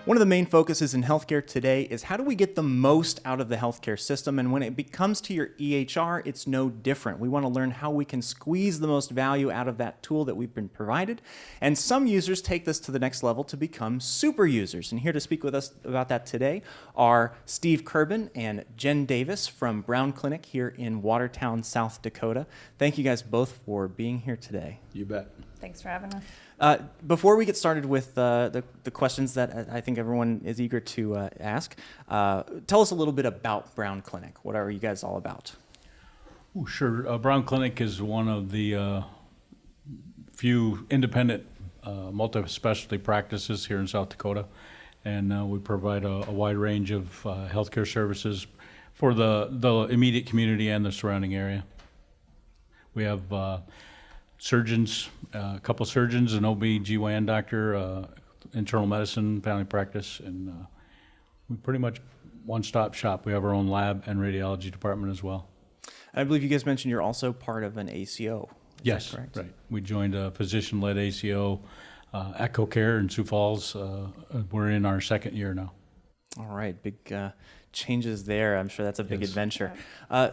One of the main focuses in healthcare today is how do we get the most out of the healthcare system? And when it comes to your EHR, it's no different. We want to learn how we can squeeze the most value out of that tool that we've been provided. And some users take this to the next level to become super users. And here to speak with us about that today are Steve Kerbin and Jen Davis from Brown Clinic here in Watertown, South Dakota. Thank you guys both for being here today. You bet. Thanks for having us. Before we get started with the questions that I think everyone is eager to ask, tell us a little bit about Brown Clinic. What are you guys all about? Ooh, sure. Brown Clinic is one of the few independent multi-specialty practices here in South Dakota, and we provide a wide range of healthcare services for the immediate community and the surrounding area. We have surgeons, a couple surgeons, an OB/GYN doctor, internal medicine, family practice, and we pretty much one-stop shop. We have our own lab and radiology department as well. I believe you guys mentioned you're also part of an ACO. Yes, correct? Right. We joined a physician-led ACO, Echo Care in Sioux Falls. We're in our second year now. All right, big changes there. I'm sure that's a big adventure.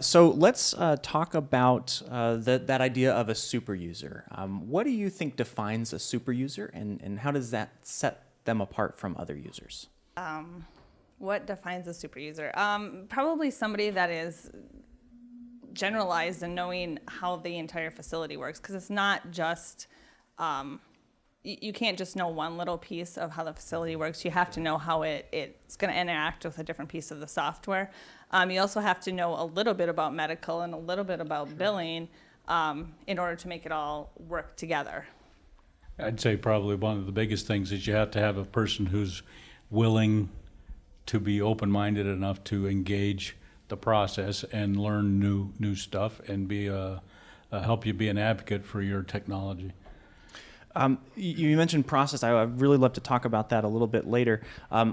So let's talk about that idea of a super user. What do you think defines a super user, and how does that set them apart from other users? What defines a super user? Probably somebody that is generalized in knowing how the entire facility works, because it's not just you can't just know one little piece of how the facility works. You have to know how it's going to interact with a different piece of the software. You also have to know a little bit about medical and a little bit about billing in order to make it all work together. I'd say probably one of the biggest things is you have to have a person who's willing to be open-minded enough to engage the process and learn new stuff and be help you be an advocate for your technology. You mentioned process. I'd really love to talk about that a little bit later.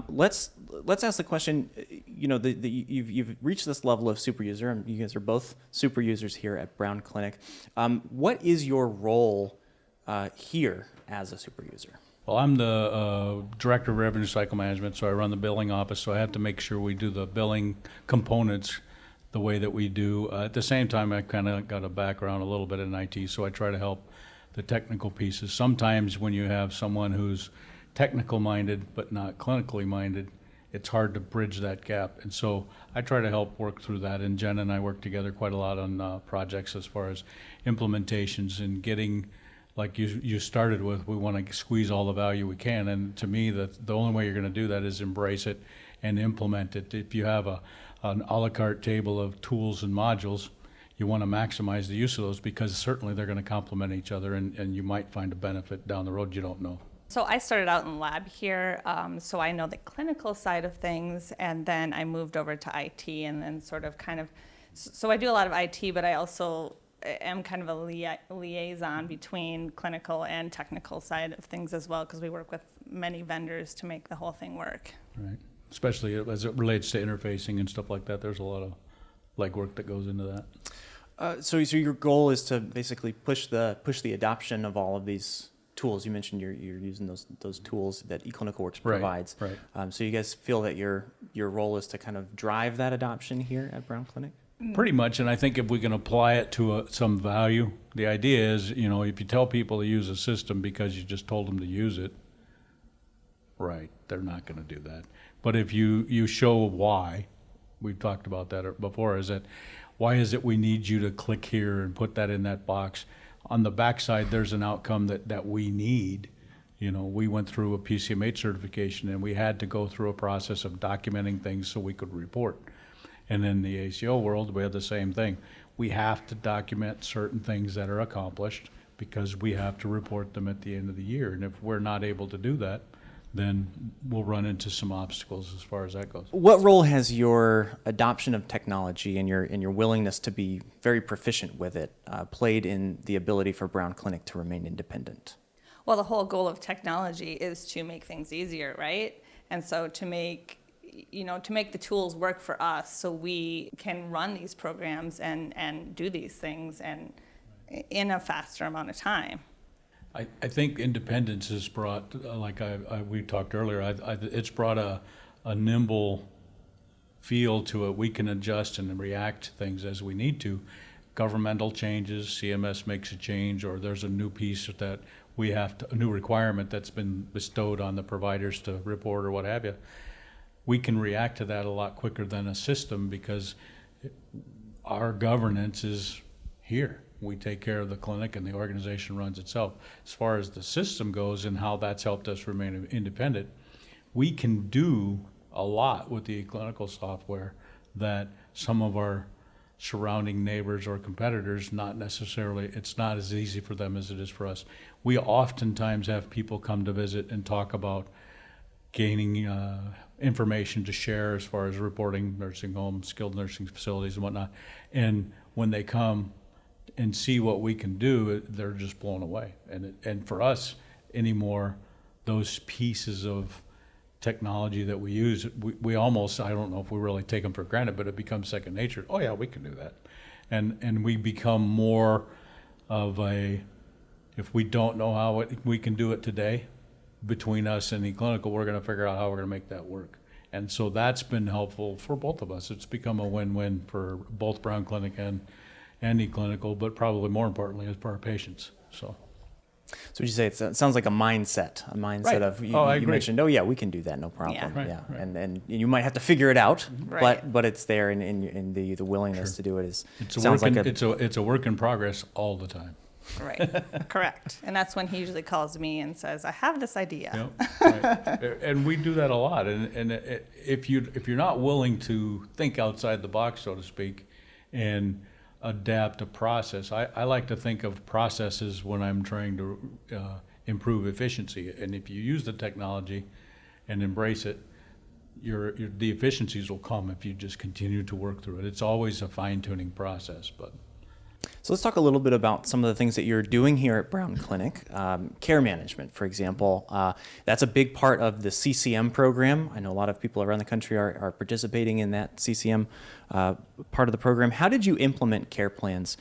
Let's ask the question. You know, you've reached this level of super user, and you guys are both super users here at Brown Clinic. What is your role here as a super user? Well, I'm the Director of Revenue Cycle Management, so I run the billing office, so I have to make sure we do the billing components the way that we do. At the same time, I kind of got a background a little bit in IT, so I try to help the technical pieces. Sometimes when you have someone who's technical minded but not clinically minded, it's hard to bridge that gap. And so I try to help work through that. And Jen and I work together quite a lot on projects as far as implementations and getting, like you started with, we want to squeeze all the value we can. And to me, the only way you're going to do that is embrace it and implement it. If you have an a la carte table of tools and modules, you want to maximize the use of those because certainly they're going to complement each other, and you might find a benefit down the road you don't know. So I started out in lab here, so I know the clinical side of things, and then I moved over to IT and then so I do a lot of IT, but I also am kind of a liaison between clinical and technical side of things as well, because we work with many vendors to make the whole thing work. Right, especially as it relates to interfacing and stuff like that. There's a lot of legwork that goes into that. So your goal is to basically push the adoption of all of these tools. You mentioned you're using those tools that eClinicalWorks provides. Right. So you guys feel that your role is to kind of drive that adoption here at Brown Clinic? Pretty much, and I think if we can apply it to some value, the idea is, you know, if you tell people to use a system because you just told them to use it, right, they're not going to do that. But if you show why, we've talked about that before, is that why is it we need you to click here and put that in that box? On the backside, there's an outcome that we need. You know, we went through a PCMH certification and we had to go through a process of documenting things so we could report. And in the ACO world, we have the same thing. We have to document certain things that are accomplished because we have to report them at the end of the year. And if we're not able to do that, then we'll run into some obstacles as far as that goes. What role has your adoption of technology and your willingness to be very proficient with it played in the ability for Brown Clinic to remain independent? Well, the whole goal of technology is to make things easier, right? And so to make the tools work for us so we can run these programs and do these things and in a faster amount of time. I think independence has brought, like we talked earlier, it's brought a nimble feel to it. We can adjust and react to things as we need to. Governmental changes, CMS makes a change, or there's a new piece that we have to, a new requirement that's been bestowed on the providers to report or what have you. We can react to that a lot quicker than a system because our governance is here. We take care of the clinic and the organization runs itself. As far as the system goes and how that's helped us remain independent, we can do a lot with the eClinical software that some of our surrounding neighbors or competitors, not necessarily, it's not as easy for them as it is for us. We oftentimes have people come to visit and talk about gaining information to share as far as reporting nursing homes, skilled nursing facilities and whatnot. And when they come and see what we can do, they're just blown away. And for us anymore, those pieces of technology that we use, we almost, I don't know if we really take them for granted, but it becomes second nature. Oh yeah, we can do that. And we become more of a, if we don't know how we can do it today, between us and eClinical, we're going to figure out how we're going to make that work. And so that's been helpful for both of us. It's become a win-win for both Brown Clinic and eClinical, but probably more importantly is for our patients. So would you say it sounds like a mindset Right. of, you I agree. mentioned, oh yeah, we can do that, no problem. Yeah. Right, Yeah. right. And you might have to figure it out, Right. but it's there, and the willingness to do it is, it's a sounds work like it's a work in progress all the time. Right, correct. And that's when he usually calls me and says, I have this idea. Yep, right. And we do that a lot. And if you're not willing to think outside the box, so to speak, and adapt a process, I like to think of processes when I'm trying to improve efficiency. And if you use the technology and embrace it, the efficiencies will come if you just continue to work through it. It's always a fine-tuning process, but. So let's talk a little bit about some of the things that you're doing here at Brown Clinic. Care management, for example, that's a big part of the CCM program. I know a lot of people around the country are participating in that CCM part of the program. How did you implement care plans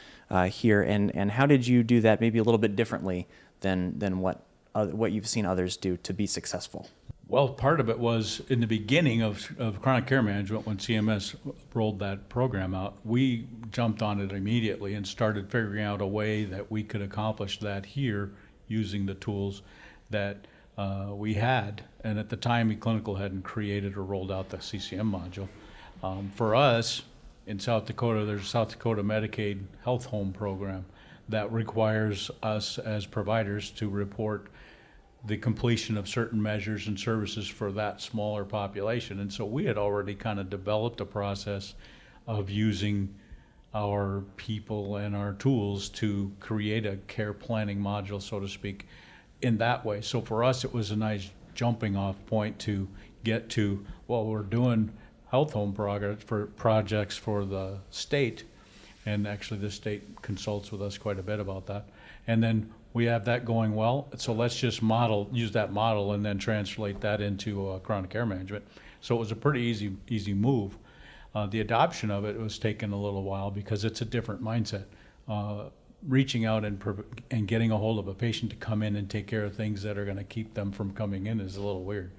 here, and how did you do that maybe a little bit differently than what you've seen others do to be successful? Well, part of it was in the beginning of chronic care management when CMS rolled that program out, we jumped on it immediately and started figuring out a way that we could accomplish that here using the tools that we had. And at the time, eClinical hadn't created or rolled out the CCM module. For us, in South Dakota, there's a South Dakota Medicaid Health Home program that requires us as providers to report the completion of certain measures and services for that smaller population. And so we had already kind of developed a process of using our people and our tools to create a care planning module, so to speak, in that way. So for us, it was a nice jumping off point to get to, well, we're doing health home projects for the state, and actually the state consults with us quite a bit about that. And then we have that going well, so let's just use that model and then translate that into chronic care management. So it was a pretty easy move. The adoption of it was taking a little while because it's a different mindset. Reaching out and getting a hold of a patient to come in and take care of things that are going to keep them from coming in is a little weird.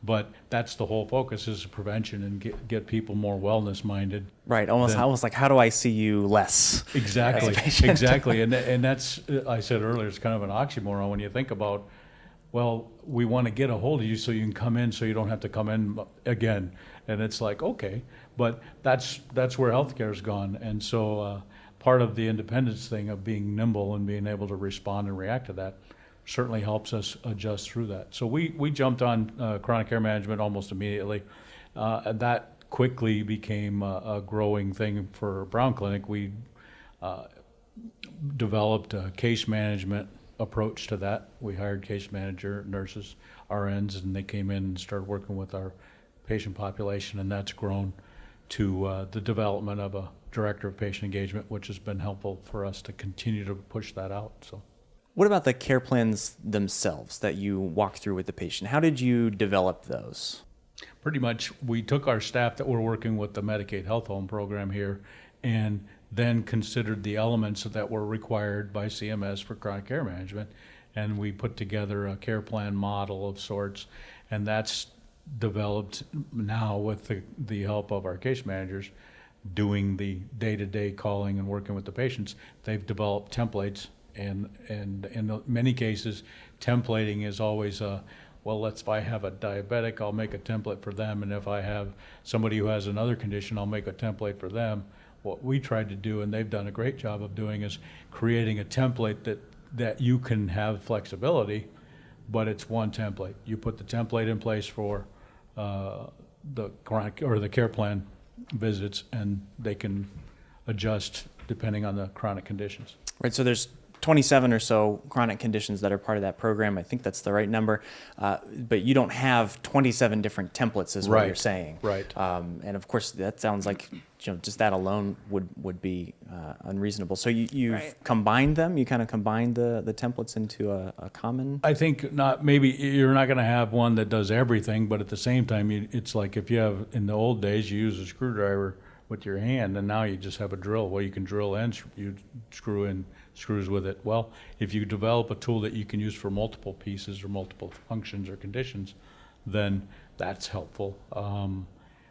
But that's the whole focus, is prevention and get people more wellness minded. Right, almost like, how do I see you less? Exactly, as a patient? exactly. And that's, I said earlier, it's kind of an oxymoron when you think about, well, we want to get a hold of you so you can come in so you don't have to come in again. And it's like, okay, but that's where healthcare's gone. And so part of the independence thing of being nimble and being able to respond and react to that certainly helps us adjust through that. So we jumped on chronic care management almost immediately. And that quickly became a growing thing for Brown Clinic. We developed a case management approach to that. We hired case manager, nurses, RNs, and they came in and started working with our patient population, and that's grown to the development of a director of patient engagement, which has been helpful for us to continue to push that out. So. What about the care plans themselves that you walk through with the patient? How did you develop those? Pretty much, we took our staff that were working with the Medicaid Health Home program here and then considered the elements that were required by CMS for chronic care management and we put together a care plan model of sorts, and that's developed now with the help of our case managers doing the day-to-day calling and working with the patients. They've developed templates, and in many cases, templating is always if I have a diabetic, I'll make a template for them, and if I have somebody who has another condition, I'll make a template for them. What we tried to do, and they've done a great job of doing, is creating a template that you can have flexibility, but it's one template. You put the template in place for the chronic or the care plan visits, and they can adjust depending on the chronic conditions. Right, so there's 27 or so chronic conditions that are part of that program. I think that's the right number. But you don't have 27 different templates is what you're saying. Right. And of course, that sounds like just that alone would be unreasonable. So you've Right. combined them? You kind of combined the templates into a common? I think maybe you're not going to have one that does everything, but at the same time, it's like if you have, in the old days, you use a screwdriver with your hand, and now you just have a drill. Well, you can drill and you screw in screws with it. Well, if you develop a tool that you can use for multiple pieces or multiple functions or conditions, then that's helpful.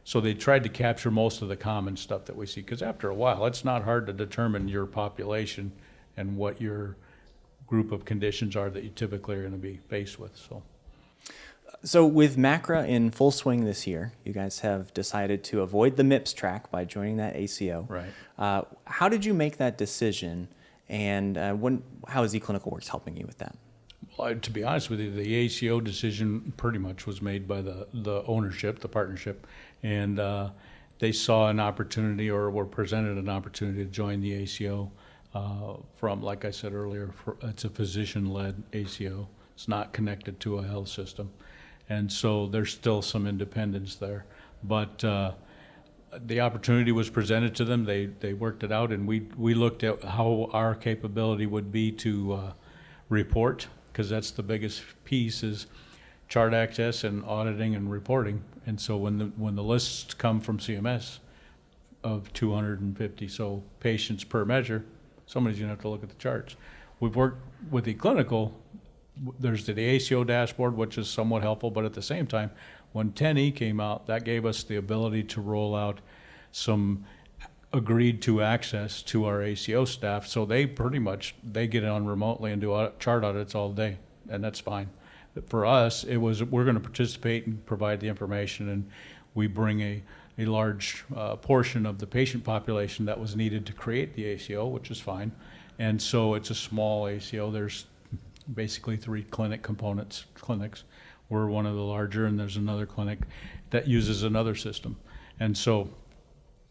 So they tried to capture most of the common stuff that we see, because after a while, it's not hard to determine your population and what your group of conditions are that you typically are going to be faced with. So with MACRA in full swing this year, you guys have decided to avoid the MIPS track by joining that ACO. Right. How did you make that decision, and how is eClinicalWorks helping you with that? Well, to be honest with you, the ACO decision pretty much was made by the ownership, the partnership, and they saw an opportunity, or were presented an opportunity to join the ACO from, like I said earlier, it's a physician-led ACO. It's not connected to a health system. And so there's still some independence there. But the opportunity was presented to them. They worked it out, and we looked at how our capability would be to report, because that's the biggest piece, is chart access and auditing and reporting. And so when the lists come from CMS of 250 so patients per measure, somebody's going to have to look at the charts. We've worked with eClinical. There's the ACO dashboard, which is somewhat helpful, but at the same time, when 10E came out, that gave us the ability to roll out some agreed to access to our ACO staff. So they get on remotely and do chart audits all day, and that's fine. For us, it was, we're going to participate and provide the information, and we bring a large portion of the patient population that was needed to create the ACO, which is fine. And so it's a small ACO. There's basically 3 clinics. We're one of the larger, and there's another clinic that uses another system. And so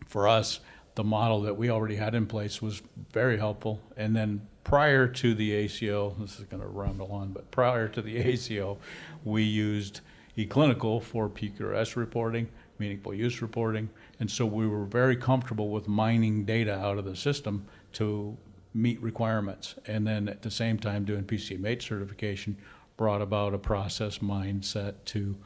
for us, the model that we already had in place was very helpful. And then prior to the ACO, this is going to ramble on, but prior to the ACO, we used eClinical for PQRS reporting, meaningful use reporting. And so we were very comfortable with mining data out of the system to meet requirements. And then at the same time, doing PCMH certification brought about a process mindset to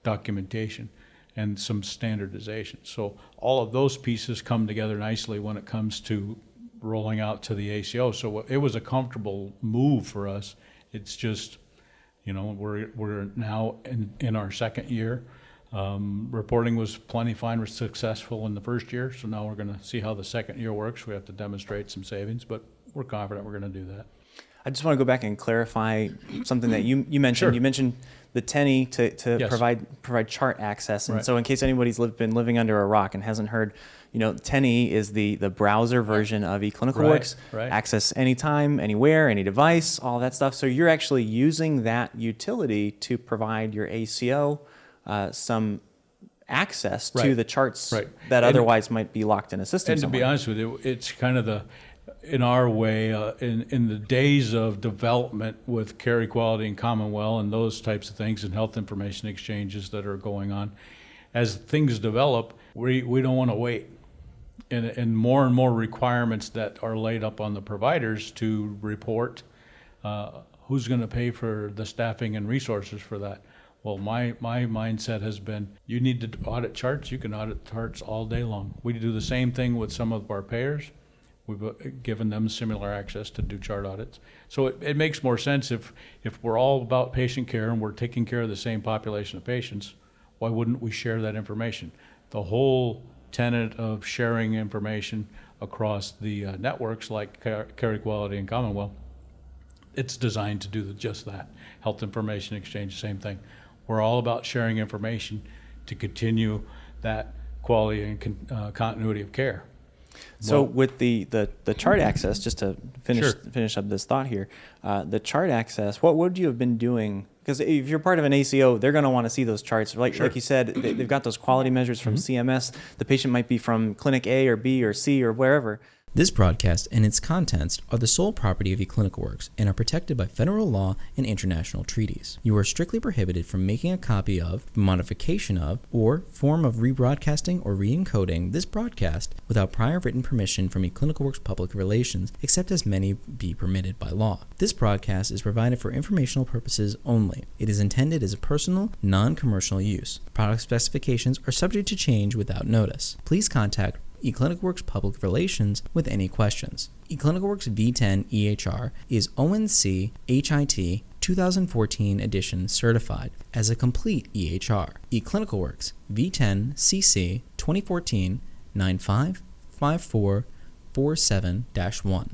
documentation and some standardization. So all of those pieces come together nicely when it comes to rolling out to the ACO. So it was a comfortable move for us. It's just, we're now in our second year. Reporting was plenty fine, was successful in the first year. So now we're going to see how the second year works. We have to demonstrate some savings, but we're confident we're going to do that. I just want to go back and clarify something that you mentioned. Sure. You mentioned the 10E to Yes. provide chart access. And Right. so in case anybody's been living under a rock and hasn't heard, 10E is the browser version of eClinicalWorks. Right. Access anytime, anywhere, any device, all that stuff. So you're actually using that utility to provide your ACO some access to Right. the charts Right. that And- otherwise might be locked in a system And to be somewhere. honest with you, it's kind of in our way, in the days of development with care equality and Commonwealth and those types of things and health information exchanges that are going on, as things develop, we don't want to wait. And more requirements that are laid up on the providers to report who's going to pay for the staffing and resources for that. Well, my mindset has been, you need to audit charts, you can audit charts all day long. We do the same thing with some of our payers. We've given them similar access to do chart audits. So it makes more sense if we're all about patient care and we're taking care of the same population of patients, why wouldn't we share that information? The whole tenet of sharing information across the networks like Care Equality and Commonwealth, it's designed to do just that. Health information exchange, same thing. We're all about sharing information to continue that quality and continuity of care. So with the chart access, just to finish up this thought here, the chart access, what would you have been doing? Because if you're part of an ACO, they're going to want to see those charts. Like you said, they've got those quality measures from CMS. The patient might be from clinic A or B or C or wherever. This broadcast and its contents are the sole property of eClinicalWorks and are protected by federal law and international treaties. You are strictly prohibited from making a copy of, modification of, or form of rebroadcasting or re-encoding this broadcast without prior written permission from eClinicalWorks Public Relations, except as may be permitted by law. This broadcast is provided for informational purposes only. It is intended as a personal, non-commercial use. Product specifications are subject to change without notice. Please contact eClinicalWorks Public Relations with any questions. eClinicalWorks V10 EHR is ONC HIT 2014 edition certified as a complete EHR. eClinicalWorks V10 CC 2014 955447-1.